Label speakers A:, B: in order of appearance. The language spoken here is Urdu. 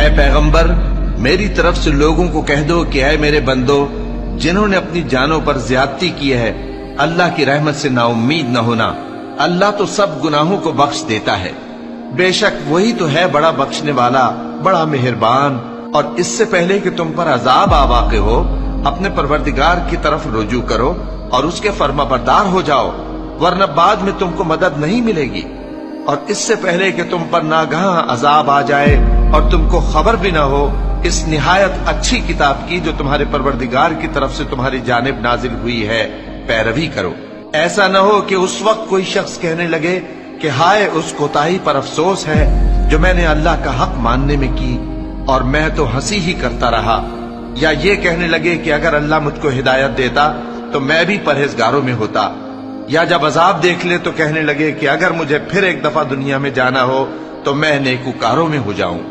A: اے پیغمبر میری طرف سے لوگوں کو کہہ دو کہ اے میرے بندو جنہوں نے اپنی جانوں پر زیادتی کی ہے اللہ کی رحمت سے نا امید نہ ہونا، اللہ تو سب گناہوں کو بخش دیتا ہے، بے شک وہی تو ہے بڑا بخشنے والا بڑا مہربان۔ اور اس سے پہلے کہ تم پر عذاب آ واقع ہو اپنے پروردگار کی طرف رجوع کرو اور اس کے فرما بردار ہو جاؤ، ورنہ بعد میں تم کو مدد نہیں ملے گی۔ اور اس سے پہلے کہ تم پر ناگہاں عذاب آ جائے اور تم کو خبر بھی نہ ہو اس نہایت اچھی کتاب کی جو تمہارے پروردگار کی طرف سے تمہاری جانب نازل ہوئی ہے پیروی کرو۔ ایسا نہ ہو کہ اس وقت کوئی شخص کہنے لگے کہ ہائے اس کوتاہی پر افسوس ہے جو میں نے اللہ کا حق ماننے میں کی اور میں تو ہنسی ہی کرتا رہا، یا یہ کہنے لگے کہ اگر اللہ مجھ کو ہدایت دیتا تو میں بھی پرہیزگاروں میں ہوتا، یا جب عذاب دیکھ لے تو کہنے لگے کہ اگر مجھے پھر ایک دفعہ دنیا میں جانا ہو تو میں نیکوکاروں میں ہو جاؤں۔